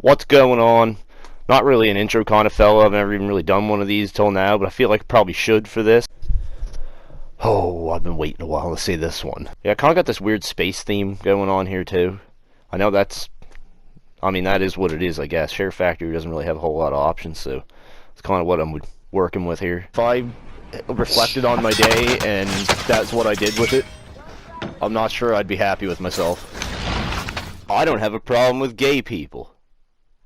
What's going on? Not really an intro kind of fella. I've never even really done one of these till now, but I feel like I probably should for this. Oh, I've been waiting a while to see this one. Yeah, I kind of got this weird space theme going on here too. I know that is what it is, I guess. Share Factory doesn't really have a whole lot of options, so it's kind of what I'm working with here. If I reflected on my day and that's what I did with it, I'm not sure I'd be happy with myself. I don't have a problem with gay people.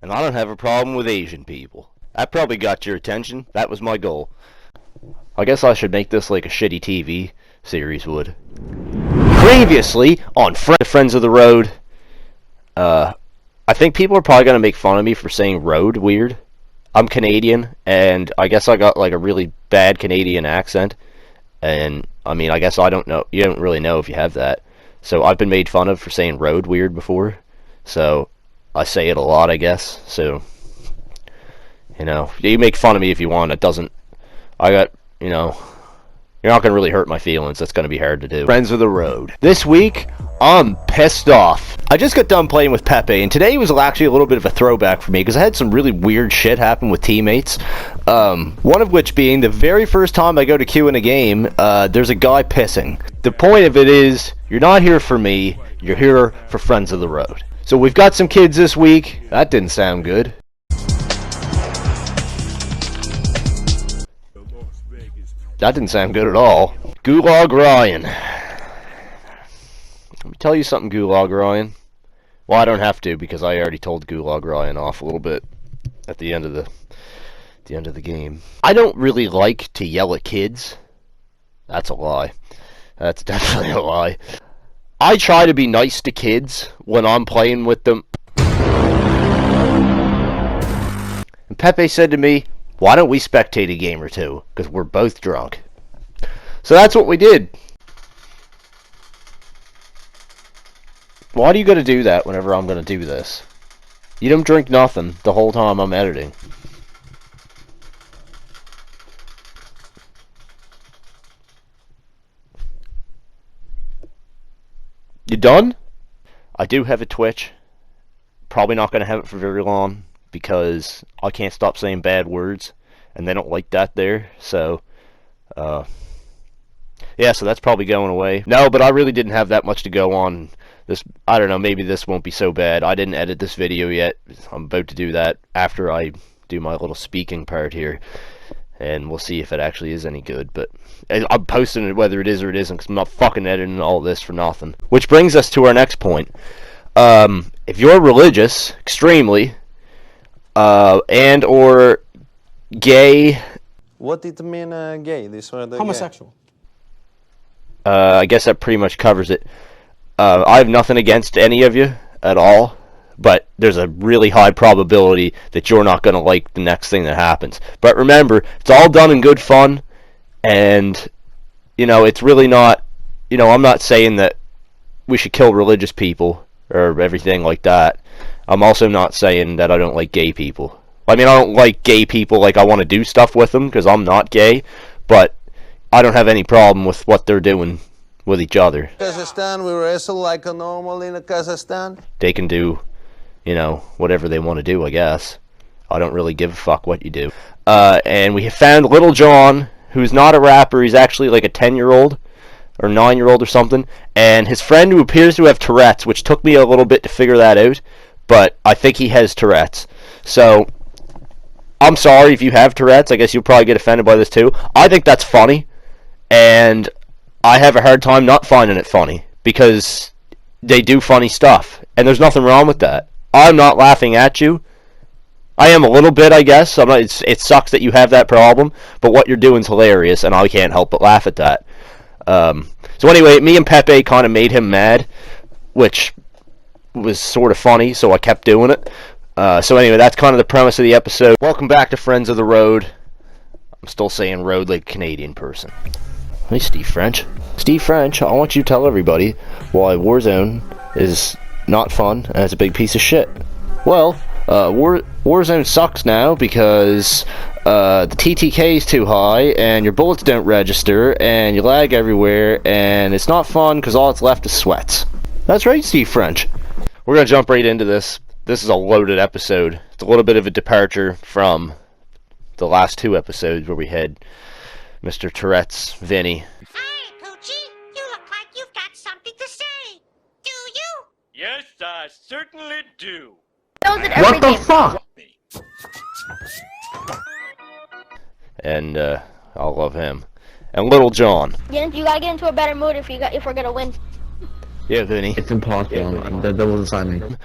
And I don't have a problem with Asian people. That probably got your attention. That was my goal. I guess I should make this like a shitty TV series would. Previously on Friends of the Road, I think people are probably going to make fun of me for saying road weird. I'm Canadian, and I guess I got like a really bad Canadian accent. And, I mean, I guess I don't know. You don't really know if you have that. So I've been made fun of for saying road weird before. So I say it a lot, I guess. So, you know, you make fun of me if you want. It doesn't, you're not going to really hurt my feelings. That's going to be hard to do. Friends of the Road. This week, I'm pissed off. I just got done playing with Pepe, and today was actually a little bit of a throwback for me, because I had some really weird shit happen with teammates. One of which being, the very first time I go to queue in a game, there's a guy pissing. The point of it is, you're not here for me, you're here for Friends of the Road. So we've got some kids this week. That didn't sound good. That didn't sound good at all. Gulag Ryan. Let me tell you something, Gulag Ryan. Well, I don't have to, because I already told Gulag Ryan off a little bit at the end of the game. I don't really like to yell at kids. That's a lie. That's definitely a lie. I try to be nice to kids when I'm playing with them. And Pepe said to me, why don't we spectate a game or two? Because we're both drunk. So that's what we did. Why do you gotta do that whenever I'm gonna do this? You don't drink nothing the whole time I'm editing. You done? I do have a Twitch. Probably not going to have it for very long because I can't stop saying bad words and they don't like that there. So, yeah, so that's probably going away. No, but I really didn't have that much to go on. I don't know, maybe this won't be so bad. I didn't edit this video yet. I'm about to do that after I do my little speaking part here. And we'll see if it actually is any good. But I'm posting it whether it is or it isn't, because I'm not fucking editing all this for nothing. Which brings us to our next point. If you're religious, extremely, and or gay... What did it mean gay? This word homosexual. I guess that pretty much covers it. I have nothing against any of you at all. But there's a really high probability that you're not going to like the next thing that happens. But remember, it's all done in good fun, and, it's really not, I'm not saying that we should kill religious people or everything like that. I'm also not saying that I don't like gay people. I mean, I don't like gay people like I want to do stuff with them, because I'm not gay, but I don't have any problem with what they're doing with each other. Kazakhstan, we wrestle like a normal in Kazakhstan. They can do... whatever they want to do, I guess. I don't really give a fuck what you do. And we have found Little John, who's not a rapper. He's actually like a 10-year-old or 9-year-old or something. And his friend, who appears to have Tourette's, which took me a little bit to figure that out. But I think he has Tourette's. So, I'm sorry if you have Tourette's. I guess you'll probably get offended by this too. I think that's funny. And I have a hard time not finding it funny. Because they do funny stuff. And there's nothing wrong with that. I'm not laughing at you. I am a little bit, I guess. It sucks that you have that problem, but what you're doing is hilarious, and I can't help but laugh at that. So anyway, me and Pepe kind of made him mad, which was sort of funny, so I kept doing it. So anyway, that's kind of the premise of the episode. Welcome back to Friends of the Road. I'm still saying road like a Canadian person. Hey, Steve French. Steve French, I want you to tell everybody why Warzone is... not fun, and it's a big piece of shit. Well, Warzone sucks now because the TTK is too high, and your bullets don't register, and you lag everywhere, and it's not fun because all that's left is sweats. That's right, Steve French. We're going to jump right into this. this is a loaded episode. It's a little bit of a departure from the last 2 episodes where we had Mr. Tourette's Vinny. Hi, Poochie. You look like you've got something to say. Do you? Yes, I certainly do. What the fuck? And I love him. And Little John. You gotta get into a better mood if we're gonna win. Yeah, Vinny. It's impossible. That wasn't signing.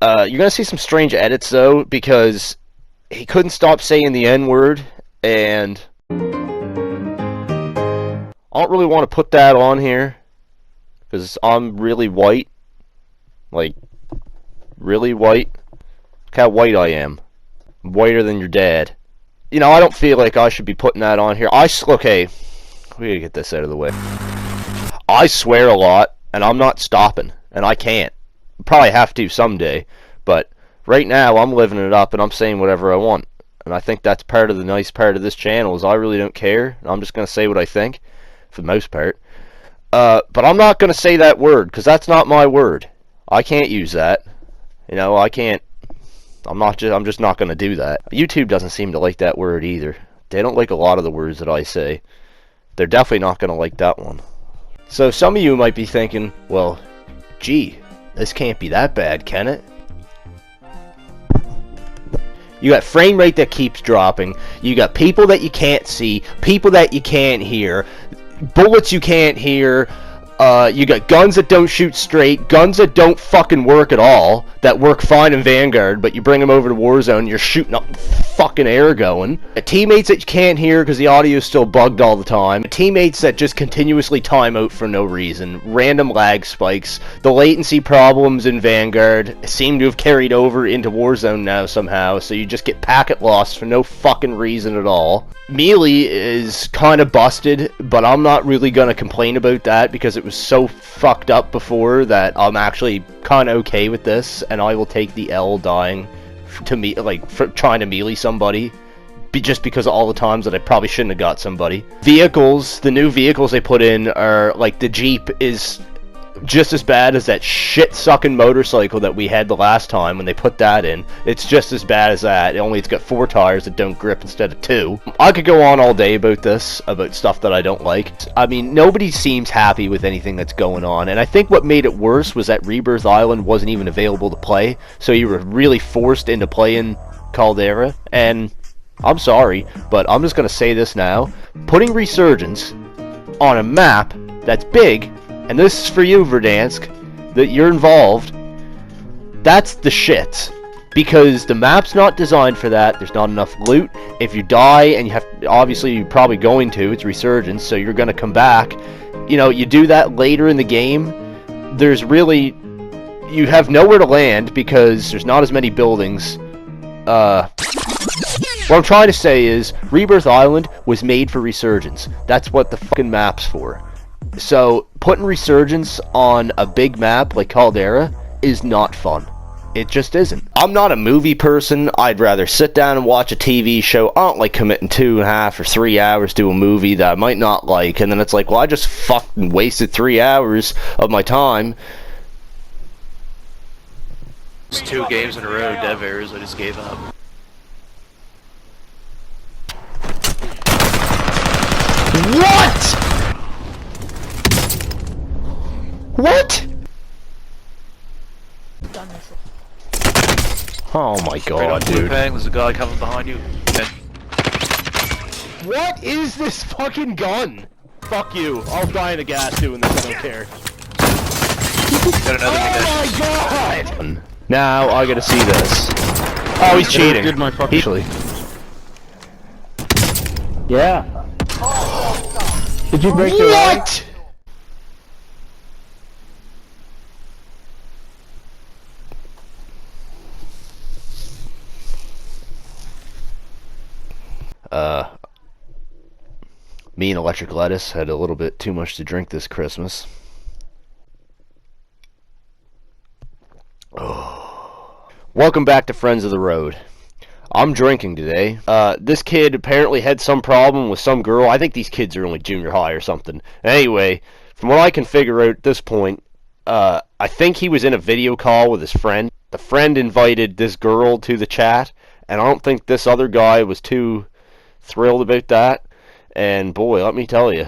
You're gonna see some strange edits though, because he couldn't stop saying the N-word, and I don't really want to put that on here because I'm really white, like really white. Look how white I am. I'm whiter than your dad. You know, I don't feel like I should be putting that on here. Okay, we gotta get this out of the way. I swear a lot, and I'm not stopping, and I can't. Probably have to someday, but right now I'm living it up, and I'm saying whatever I want. And I think that's part of the nice part of this channel, is I really don't care. I'm just gonna say what I think, for the most part. But I'm not gonna say that word, because that's not my word. I can't use that. You know, I can't. I'm just not gonna do that. YouTube doesn't seem to like that word either. They don't like a lot of the words that I say. They're definitely not gonna like that one. So some of you might be thinking, well, gee, this can't be that bad, can it? You got frame rate that keeps dropping. You got people that you can't see, people that you can't hear, bullets you can't hear. You got guns that don't shoot straight, guns that don't fucking work at all, that work fine in Vanguard, but you bring them over to Warzone, you're shooting up fucking air going. Teammates that you can't hear because the audio is still bugged all the time. Teammates that just continuously time out for no reason. Random lag spikes. The latency problems in Vanguard seem to have carried over into Warzone now somehow, so you just get packet loss for no fucking reason at all. Melee is kind of busted, but I'm not really going to complain about that because it was so fucked up before that I'm actually kind of okay with this, and I will take the L dying to me, like, for trying to melee somebody, just because of all the times that I probably shouldn't have got somebody. Vehicles, the new vehicles they put in are, like, the Jeep is just as bad as that shit-sucking motorcycle that we had the last time when they put that in. It's just as bad as that, only it's got 4 tires that don't grip instead of 2. I could go on all day about this, about stuff that I don't like. I mean, nobody seems happy with anything that's going on, and I think what made it worse was that Rebirth Island wasn't even available to play, so you were really forced into playing Caldera, and I'm sorry, but I'm just going to say this now. Putting Resurgence on a map that's big, and this is for you, Verdansk, that you're involved, that's the shit. Because the map's not designed for that, there's not enough loot. If you die, and you have, obviously you're probably going to, it's Resurgence, so you're going to come back. You know, you do that later in the game, there's really, you have nowhere to land because there's not as many buildings. What I'm trying to say is, Rebirth Island was made for Resurgence. That's what the fucking map's for. So, putting Resurgence on a big map like Caldera is not fun. It just isn't. I'm not a movie person. I'd rather sit down and watch a TV show. I don't like committing 2.5 or 3 hours to a movie that I might not like, and then it's like, well, I just fucking wasted 3 hours of my time. It's 2 games in a row, dev errors, I just gave up. What?! What?! Oh my god, dude. There's a guy coming behind you. What is this fucking gun? Fuck you. I'll die in a gas doing this, I don't care. Got another Oh my god! Now I gotta see this. Oh, he's cheating. Did my fucking Actually. Yeah. Did you break the leg? What?! Me and Electric Lettuce had a little bit too much to drink this Christmas. Oh. Welcome back to Friends of the Road. I'm drinking today. This kid apparently had some problem with some girl. I think these kids are only junior high or something. Anyway, from what I can figure out at this point, I think he was in a video call with his friend. the friend invited this girl to the chat, and I don't think this other guy was too thrilled about that. And boy, let me tell you,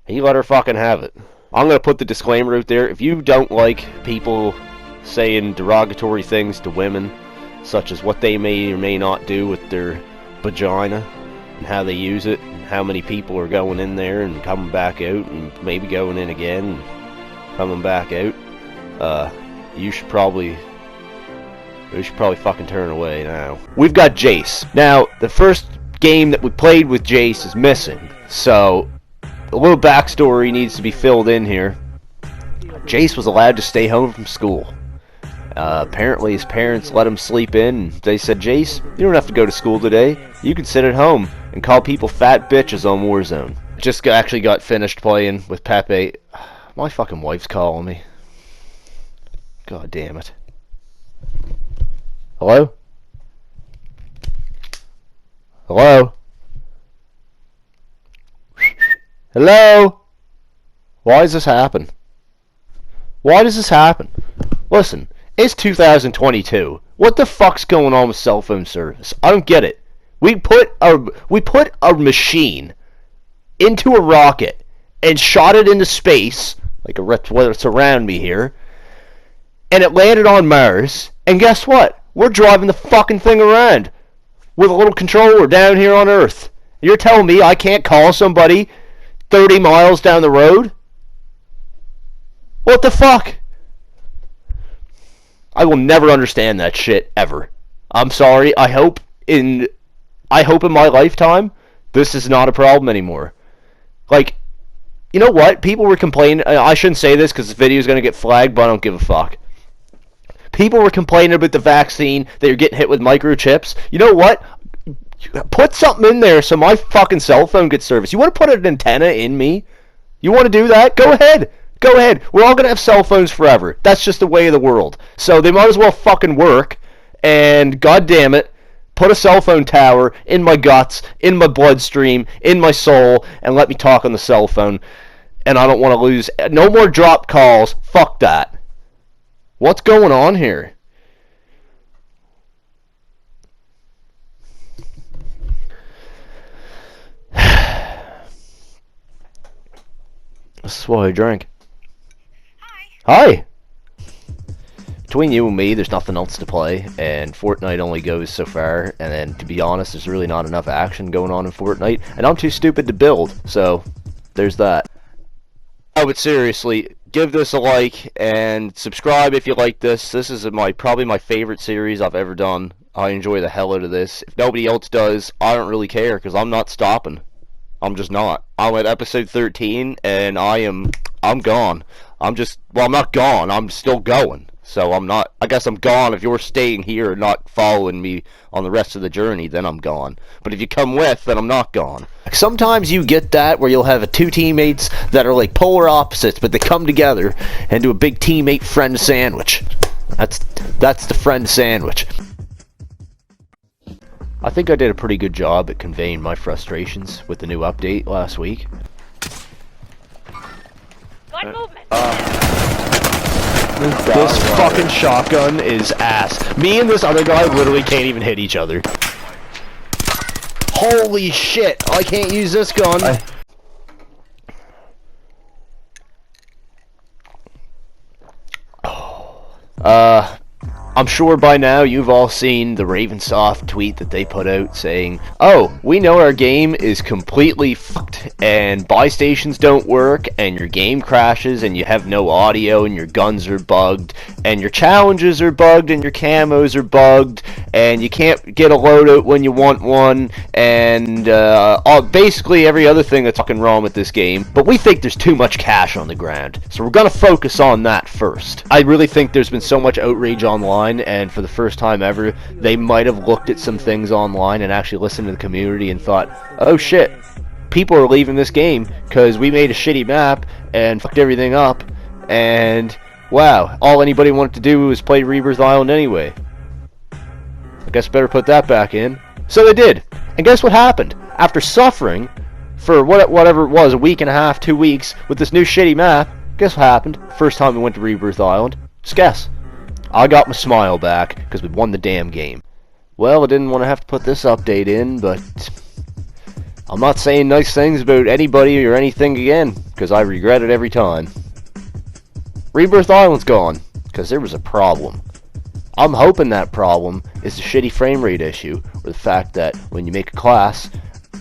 he let her fucking have it. I'm going to put the disclaimer out there. If you don't like people saying derogatory things to women, such as what they may or may not do with their vagina, and how they use it, and how many people are going in there and coming back out, and maybe going in again and coming back out, you should probably fucking turn away now. We've got Jace. Now, the first game that we played with Jace is missing, so a little backstory needs to be filled in here. Jace was allowed to stay home from school. Apparently his parents let him sleep in. They said, Jace, you don't have to go to school today. You can sit at home and call people fat bitches on Warzone. Just actually got finished playing with Pepe. My fucking wife's calling me. God damn it. Hello? Hello? Hello? Why does this happen? Why does this happen? Listen, it's 2022. What the fuck's going on with cell phone service? I don't get it. We put a machine into a rocket and shot it into space, like what's around me here, and it landed on Mars, and guess what? We're driving the fucking thing around with a little controller down here on Earth. You're telling me I can't call somebody 30 miles down the road? What the fuck? I will never understand that shit ever. I'm sorry. I hope in my lifetime this is not a problem anymore. Like, you know what? People were complaining. I shouldn't say this because this video is going to get flagged, but I don't give a fuck. People were complaining about the vaccine, that you're getting hit with microchips. You know what? Put something in there so my fucking cell phone gets service. You want to put an antenna in me? You want to do that? Go ahead. Go ahead. We're all going to have cell phones forever. That's just the way of the world. So they might as well fucking work. And god damn it, put a cell phone tower in my guts, in my bloodstream, in my soul, and let me talk on the cell phone. And I don't want to lose. No more drop calls. Fuck that. What's going on here? This is why I drink. Hi! Between you and me, there's nothing else to play, and Fortnite only goes so far, and then, to be honest, there's really not enough action going on in Fortnite, and I'm too stupid to build, so there's that. Oh, but seriously, give this a like, and subscribe if you like this. This is probably my favorite series I've ever done. I enjoy the hell out of this. If nobody else does, I don't really care, because I'm not stopping. I'm just not. I'm at episode 13, and I'm gone. I'm not gone. I'm still going. So I guess I'm gone. If you're staying here and not following me on the rest of the journey, then I'm gone. But if you come with, then I'm not gone. Sometimes you get that where you'll have two teammates that are like polar opposites, but they come together and do a big teammate friend sandwich. That's the friend sandwich. I think I did a pretty good job at conveying my frustrations with the new update last week. Good movement. This fucking shotgun is ass. Me and this other guy literally can't even hit each other. Holy shit, I can't use this gun. I'm sure by now you've all seen the Ravensoft tweet that they put out saying, oh, we know our game is completely fucked and buy stations don't work and your game crashes and you have no audio and your guns are bugged and your challenges are bugged and your camos are bugged and you can't get a loadout when you want one and basically every other thing that's fucking wrong with this game. But we think there's too much cash on the ground, so we're gonna focus on that first. I really think there's been so much outrage online, and for the first time ever, they might have looked at some things online and actually listened to the community and thought, oh shit, people are leaving this game because we made a shitty map and fucked everything up, and wow, all anybody wanted to do was play Rebirth Island anyway. I guess better put that back in. So they did, and guess what happened? After suffering for whatever it was, a week and a half, 2 weeks, with this new shitty map, guess what happened? First time we went to Rebirth Island. Just guess. I got my smile back because we won the damn game. Well, I didn't want to have to put this update in, but I'm not saying nice things about anybody or anything again, because I regret it every time. Rebirth Island's gone, because there was a problem. I'm hoping that problem is the shitty frame rate issue, or the fact that when you make a class,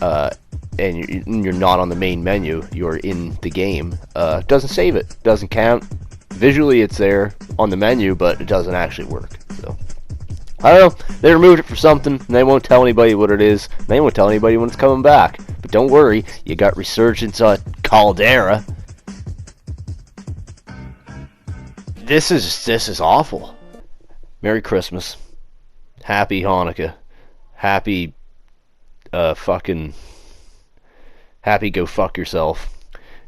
and you're not on the main menu, you're in the game, doesn't save it, doesn't count. Visually it's there on the menu, but it doesn't actually work. So I don't know, they removed it for something, and they won't tell anybody what it is, and they won't tell anybody when it's coming back. But don't worry, you got Resurgence Caldera. This is awful. Merry Christmas. Happy Hanukkah. Happy happy go fuck yourself.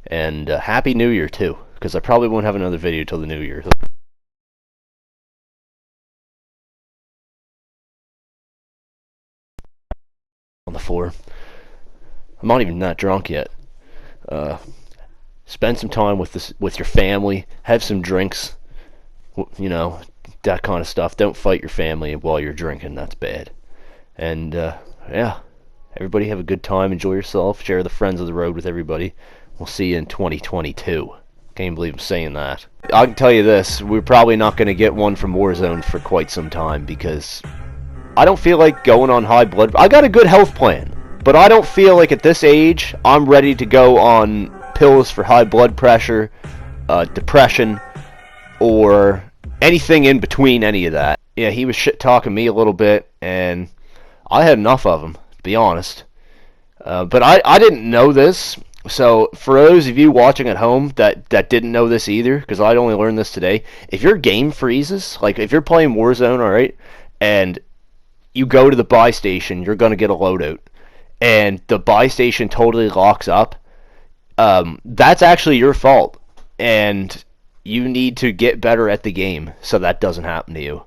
And Happy New Year too, because I probably won't have another video till the New Year. On the floor. I'm not even that drunk yet. Spend some time with your family. Have some drinks. You know, that kind of stuff. Don't fight your family while you're drinking. That's bad. And yeah, everybody have a good time. Enjoy yourself. Share the Friends of the Road with everybody. We'll see you in 2022. Can't believe I'm saying that. I can tell you this: we're probably not going to get one from Warzone for quite some time, because I don't feel like going on high blood. I got a good health plan, but I don't feel like at this age I'm ready to go on pills for high blood pressure, depression, or anything in between any of that. Yeah, he was shit talking me a little bit, and I had enough of him, to be honest. But I didn't know this, so for those of you watching at home that didn't know this either, because I only learned this today, if your game freezes, like if you're playing Warzone, alright, and you go to the buy station, you're going to get a loadout, and the buy station totally locks up, that's actually your fault, and you need to get better at the game so that doesn't happen to you.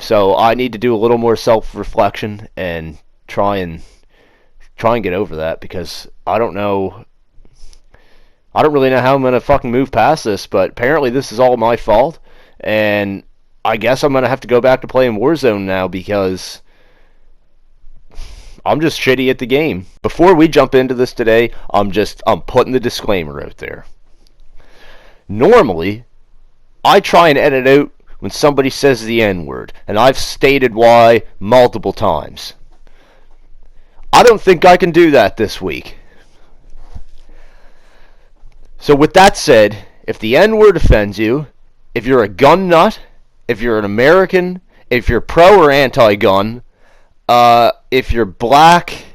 So I need to do a little more self-reflection and try and get over that, because I don't really know how I'm gonna fucking move past this, but apparently this is all my fault, and I guess I'm gonna have to go back to playing Warzone now, because I'm just shitty at the game. Before we jump into this today, I'm putting the disclaimer out there. Normally, I try and edit out when somebody says the N-word, and I've stated why multiple times. I don't think I can do that this week. So with that said, if the N-word offends you, if you're a gun nut, if you're an American, if you're pro or anti-gun, if you're black,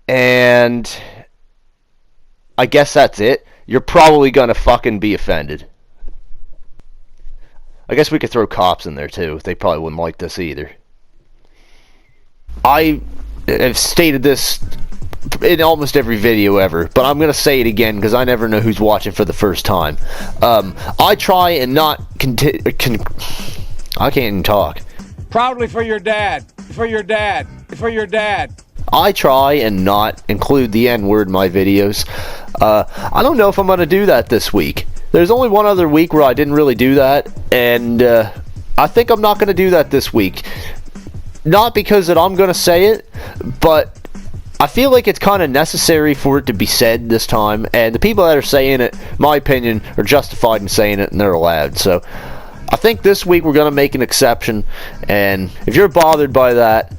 and I guess that's it, you're probably gonna fucking be offended. I guess we could throw cops in there too. They probably wouldn't like this either. I have stated this in almost every video ever, but I'm gonna say it again because I never know who's watching for the first time. I try and not I can't even talk. Proudly for your dad. For your dad. For your dad. I try and not include the N-word in my videos. I don't know if I'm going to do that this week. There's only one other week where I didn't really do that, and I think I'm not going to do that this week. Not because that I'm going to say it, but I feel like it's kind of necessary for it to be said this time, and the people that are saying it, my opinion, are justified in saying it, and they're allowed. So I think this week we're going to make an exception, and if you're bothered by that,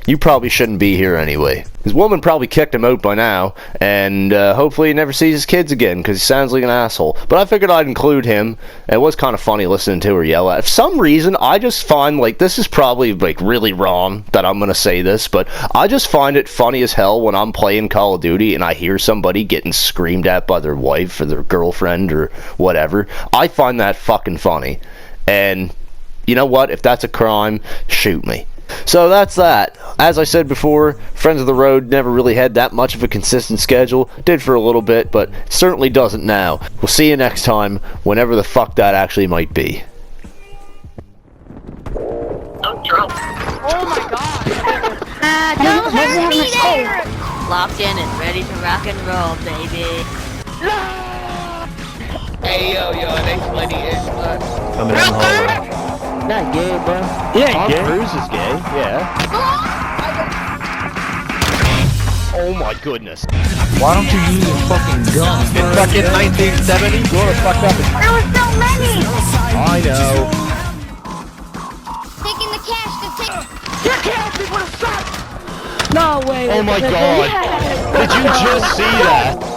you probably shouldn't be here anyway. His woman probably kicked him out by now, and hopefully he never sees his kids again, because he sounds like an asshole. But I figured I'd include him. It was kind of funny listening to her yell at. For some reason, I just find, like, this is probably, like, really wrong that I'm going to say this, but I just find it funny as hell when I'm playing Call of Duty and I hear somebody getting screamed at by their wife or their girlfriend or whatever. I find that fucking funny. And you know what? If that's a crime, shoot me. So that's that. As I said before, Friends of the Road never really had that much of a consistent schedule. Did for a little bit, but certainly doesn't now. We'll see you next time, whenever the fuck that actually might be. I'm drunk. Oh my god. Don't hurt me there. Locked in and ready to rock and roll, baby. Hey yo, thanks for letting me in. Coming in the hallway. Not gay, bro. Tom Cruise is gay, yeah. Oh my goodness. Why don't you use a fucking gun? In fucking 1970? You wanna fuck up? There was so many! I know. Taking the cash to take. No way. Oh my god. Did you just see that?